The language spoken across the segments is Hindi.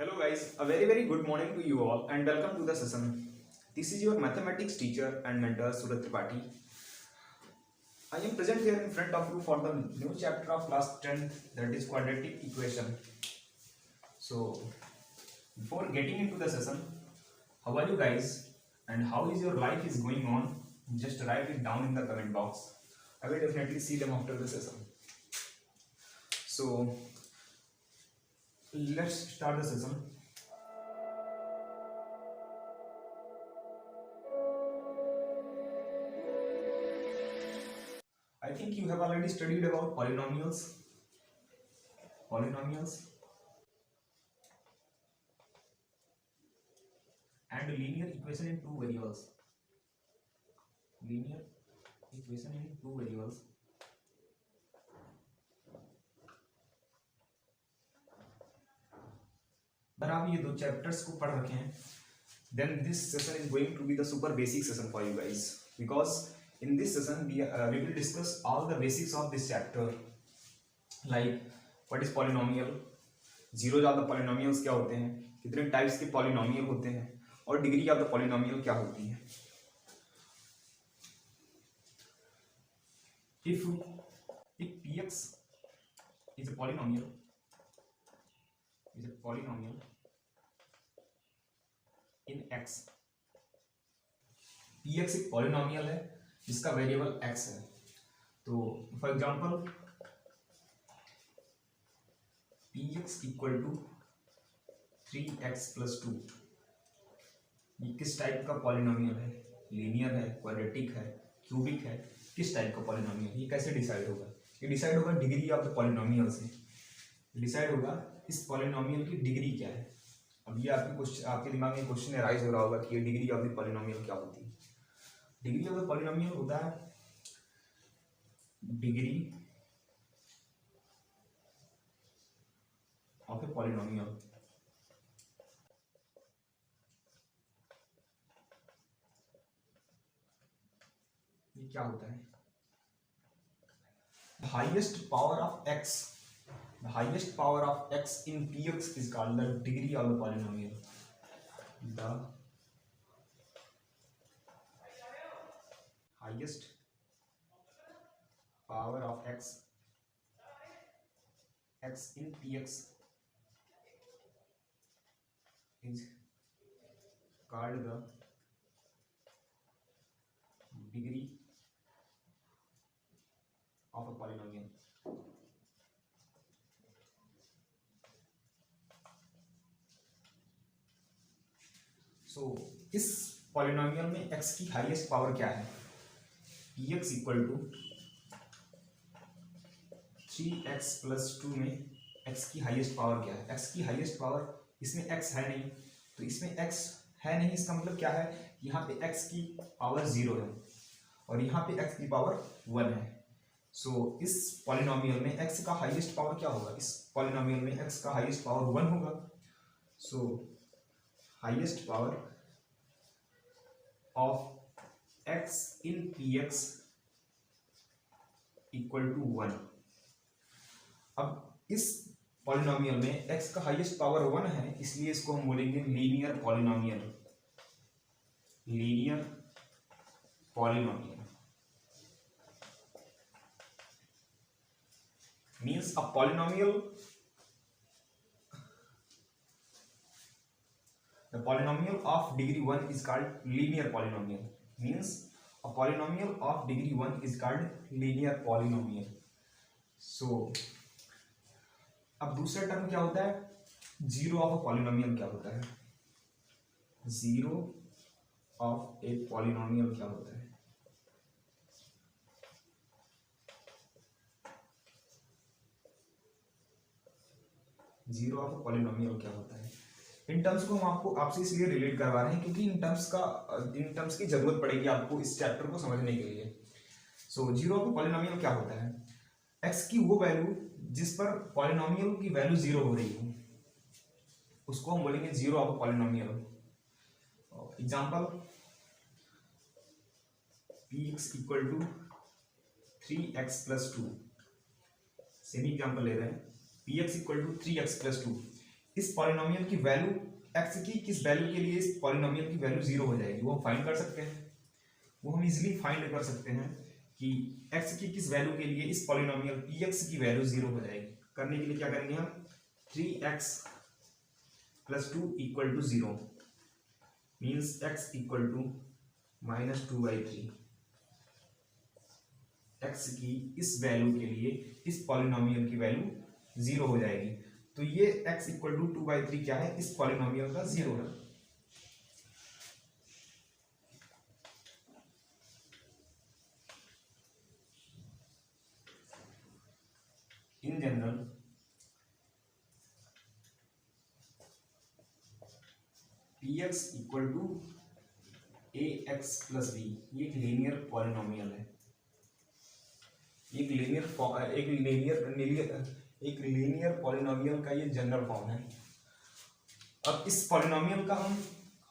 Hello guys, a very good morning to you all and welcome to the session. This is your mathematics teacher and mentor Surat Tripathi. I am present here in front of you for the new chapter of class 10th, that is quadratic equation. So before getting into the session, how are you guys and how is your life is going on? Just write it down in the comment box. I will definitely see them after the session. So let's start the session. I think you have already studied about polynomials and linear equation in two variables. अगर आप ये दो चैप्टर्स को पढ़ रखे हैं, then this session is going to be the super basic session for you guys, because in this session we will discuss all the basics of this chapter, like what is polynomial, zeros of the polynomials क्या होते हैं, कितने टाइप्स के polynomial होते हैं और डिग्री ऑफ द polynomial क्या होती है. If px is a polynomial in x, px एक पॉलिनोमियल है जिसका वेरिएबल x है. तो for example px equal to 3x + 2, ये किस टाइप का पॉलिनोमियल है? लीनियर है, क्वाड्रेटिक है, क्यूबिक है, किस टाइप का पॉलिनोमियल? ये कैसे डिसाइड होगा? ये डिसाइड होगा डिग्री ऑफ द पॉलिनोमियल से. डिसाइड होगा इस पॉलिनोमियल की डिग्री क्या है. अब ये आपके दिमाग में क्वेश्चन अराइज हो रहा होगा कि ये डिग्री ऑफ द पॉलिनोमियल क्या होती है. डिग्री ऑफ द पॉलिनोमियल होता है डिग्री ऑफ ए पॉलिनोमियल. ये क्या होता है? The highest power of x in px is called the degree of the polynomial. The highest power of x in px is called the degree of a polynomial. So इस पॉलिनोमियल में x की हाईएस्ट पावर क्या है? px इक्वल टू 3x + 2 में x की हाईएस्ट पावर क्या है? x की हाईएस्ट पावर, इसमें x है नहीं, तो इसमें x है नहीं, इसका मतलब क्या है? यहाँ पे x की पावर 0 है और यहाँ पे x की पावर 1 है. सो इस पॉलिनोमियल में x का हाईएस्ट पावर क्या होगा? इस पॉलिनोमियल में x का हाईएस्ट पावर 1 होगा. So highest power of x in px equal to 1. अब इस पॉलिनोमियल में x का हाईएस्ट पावर 1 है, इसलिए इसको हम बोलेंगे linear polynomial. means a polynomial, the polynomial of degree 1 is called linear polynomial. Means a polynomial of degree 1 is called linear polynomial. So अब दूसरा टर्म क्या होता है? जीरो ऑफ अ पॉलिनोमियल क्या होता है? जीरो ऑफ ए पॉलिनोमियल क्या होता है? जीरो ऑफ पॉलिनोमियल क्या होता है? इन टर्म्स को हम आपसे इसलिए रिलेट करवा रहे हैं क्योंकि इन टर्म्स की जरूरत पड़ेगी आपको इस चैप्टर को समझने के लिए. सो जीरो ऑफ पॉलिनोमियल क्या होता है? एक्स की वो वैल्यू जिस पर पॉलिनोमियल की वैल्यू 0 हो रही हो, उसको हम बोलेंगे zero of polynomial. Example px equal to 3x + 2. Same example ले रहे हैं. px equal to 3x + 2. इस पॉलिनोमियल की वैल्यू x की किस वैल्यू के लिए इस पॉलिनोमियल की वैल्यू जीरो हो जाएगी, वो हम फाइंड कर सकते हैं। वो हम इजीली फाइंड कर सकते हैं कि x की किस वैल्यू के लिए इस पॉलिनोमियल px की वैल्यू जीरो हो जाएगी। करने के लिए क्या करेंगे हम, 3x + 2 = 0 मीन्स x = -2/3। x की इस वैल्यू के लिए इस पॉलिनोमियल की वैल्यू जीरो हो जाएगी। तो ये x = 2/3 क्या है, इस पॉलिनोमियल का जीरो है। In general px = ax + b, ये एक लीनियर पॉलिनोमियल है। एक लीनियर पॉलिनोमियल का ये जनरल फॉर्म है। अब इस पॉलिनोमियल का हम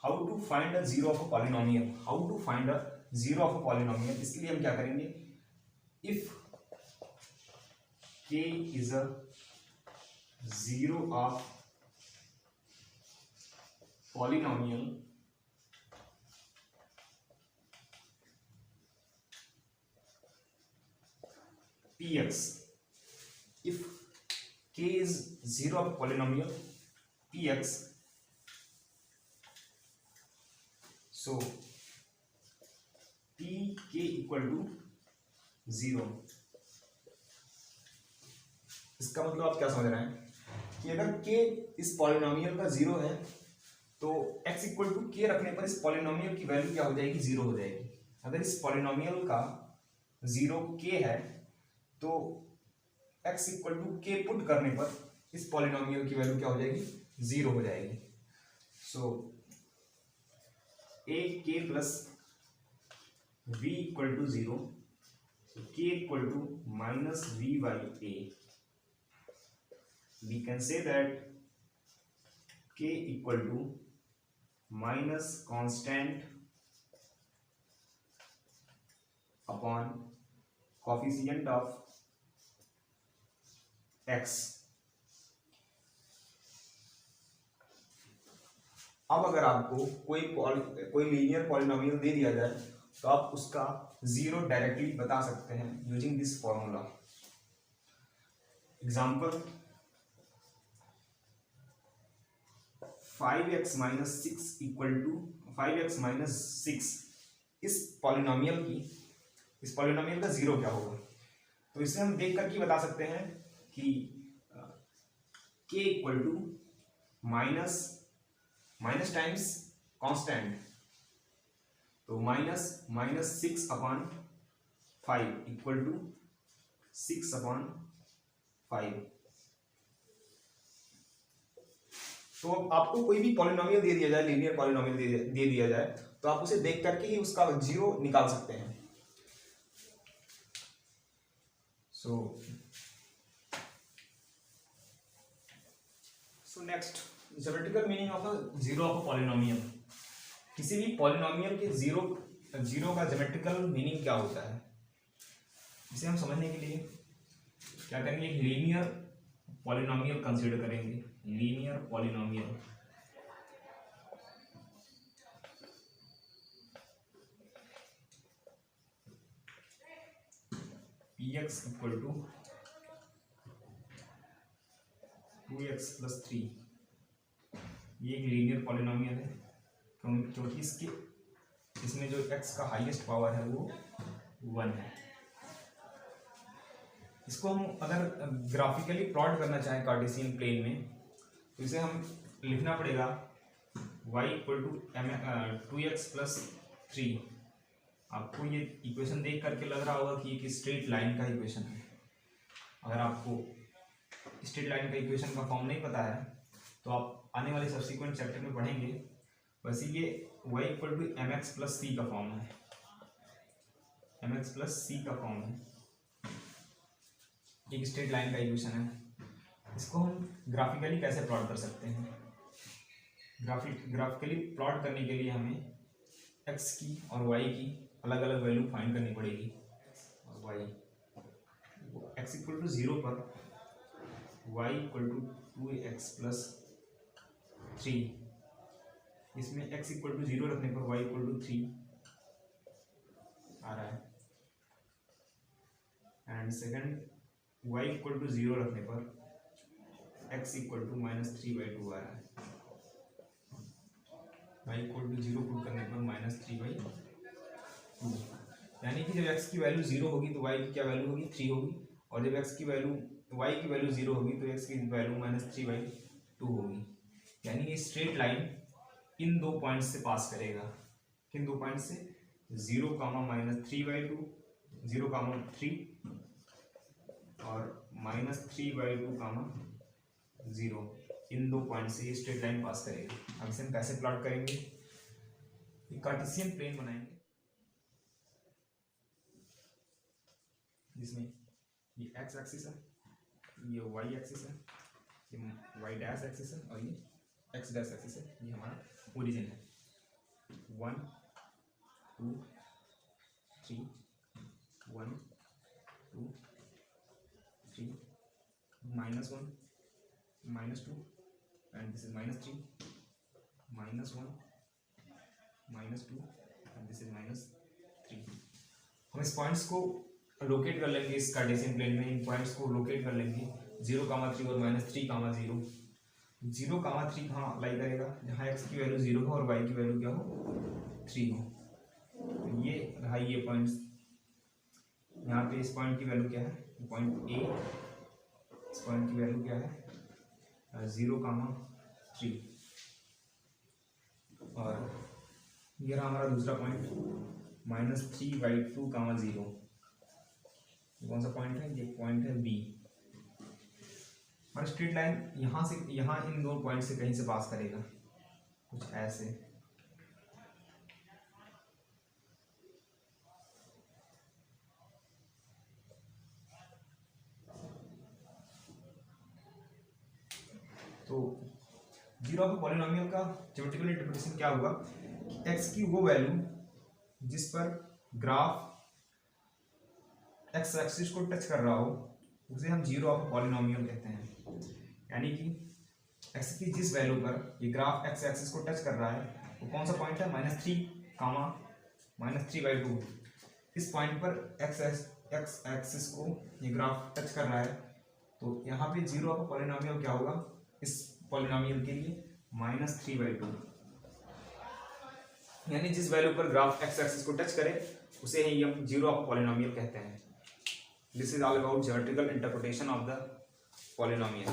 how to find a zero of a polynomial, इसके लिए हम क्या करेंगे, if k is a zero of polynomial px, if k is zero of polynomial px, so pk = 0। इसका मतलब आप क्या समझ रहे हैं कि अगर k इस पॉलिनोमियल का जीरो है तो x = k रखने पर इस पॉलिनोमियल की वैल्यू क्या हो जाएगी, जीरो हो जाएगी। अगर इस पॉलिनोमियल का जीरो k है तो x = k पुट करने पर इस पॉलिनोमियल की वैल्यू क्या हो जाएगी, जीरो हो जाएगी। सो a k + v = 0, k = -v/a, we can say that k = constant upon coefficient of x। अब अगर आपको कोई लीनियर पॉलिनोमियल दे दिया जाए तो आप उसका जीरो डायरेक्टली बता सकते हैं using this formula. Example 5x - 6 = 5x - 6, इस पॉलिनोमियल का जीरो क्या होगा, तो इसे हम देख करके बता सकते हैं कि k = माइनस टाइम्स कांस्टेंट, तो -6/5 = 6/5। तो आपको कोई भी पॉलिनोमियल दे दिया जाए, लीनियर पॉलिनोमियल दे दिया जाए तो आप उसे देख करके ही उसका जीरो निकाल सकते हैं। So next, geometrical meaning of a zero of a polynomial. किसी भी पॉलिनोमियल के जीरो का ज्योमेट्रिकल मीनिंग क्या होता है, इसे हम समझने के लिए क्या करेंगे, एक लीनियर पॉलिनोमियल कंसीडर करेंगे। लीनियर पॉलिनोमियल px = 2x + 3, ये एक लीनियर पॉलिनोमियल है क्योंकि इसमें जो x का हाईएस्ट पावर है वो 1 है। इसको हम अगर ग्राफिकली प्लॉट करना चाहें कार्टेशियन प्लेन में तो इसे हम लिखना पड़ेगा y = 2x + 3। आपको ये इक्वेशन देख करके लग रहा होगा कि एक स्ट्रेट लाइन का इक्वेशन है। अगर आपको स्ट्रेट लाइन का इक्वेशन का फॉर्म नहीं पता है तो आप आने वाले सब्सिक्वेंट चैप्टर में पढ़ेंगे। वैसे ये y = mx + c का फॉर्म है, mx + c का फॉर्म है, एक स्ट्रेट लाइन का इक्वेशन है। इसको हम ग्राफिकली कैसे प्लॉट कर सकते हैं, ग्राफिकली प्लॉट करने के लिए हमें x की और y की अलग अलग वैल्यू फाइंड करनी पड़ेगी। और y x = 0 पर y = 2x + 3, इसमें x इक्वल टू 0 रखने पर y इक्वल टू 3 आ रहा है, and second y equal to 0 रखने पर x इक्वल टू -3/2 आ रहा है। y इक्वल टू 0 पुट करने पर -3/2, यानी कि जब x की वैल्यू 0 होगी तो y की क्या वैल्यू होगी 3 होगी, और जब x की वैल्यू y की वैल्यू 0 होगी तो x की वैल्यू -3/2 होगी। यानी ये स्ट्रेट लाइन इन दो पॉइंट से पास करेगा। किन दो पॉइंट से? 0, -3/2, 0, 3 और -3/2, 0, इन दो पॉइंट से ये स्ट्रेट लाइन पास करेगा। अब इसे हम कैसे प्लॉट करेंगे? ये कार्टेशियन प्लेन बनाएंगे जिसमें ये x एक्सिस है, ये y एक्सिस है, ये y डैश एक्सिस है और ये x डैश एक्सिस है। ये हमारा ओरिजिन है। 1 2 3, 1 2 3, -1 -2, and this is -3, -1 -2, and this is -3। हम इस पॉइंट्स को लोकेट कर लेंगे इस कार्टेशियन प्लेन में। इन पॉइंट्स को लोकेट कर लेंगे 0, 3 और -3, 0। 0, 3 कहाँ लाई करेगा? जहाँ x की वैल्यू 0 हो और y की वैल्यू क्या हो 3 हो। तो ये रहा ये पॉइंट्स। यहाँ पे इस पॉइंट की वैल्यू क्या है? पॉइंट A, इस पॉइंट की वैल्यू क्या है? 0, 3। और ये रहा हमारा दूसरा पॉइंट -3/2, 0। कौन सा पॉइंट है? ये पॉइंट है B। और स्ट्रेट लाइन यहाँ से यहाँ इन दो पॉइंट से कहीं से पास करेगा, कुछ ऐसे। तो जीरो ऑफ पॉलिनोमियल का ज्योमेट्रिकल इंटरप्रिटेशन क्या होगा कि x की वो वैल्यू जिस पर ग्राफ x एक्सिस को टच कर रहा हो उसे हम जीरो ऑफ पॉलिनोमियल कहते हैं। यानी कि x की जिस वैल्यू पर ये ग्राफ x एक्सिस को टच कर रहा है वो कौन सा पॉइंट है? -3/2। इस पॉइंट पर x एक्सिस को ये ग्राफ टच कर रहा है, तो यहाँ पे जीरो ऑफ पॉलिनोमियल क्या होगा इस पॉलिनोमियल के लिए? -3/2। यानी जिस वैल्यू पर ग्राफ x एक्सिस को टच करे उसे ही हम जीरो ऑफ पॉलिनोमियल कहते हैं। This is all about geometrical interpretation of the polynomial.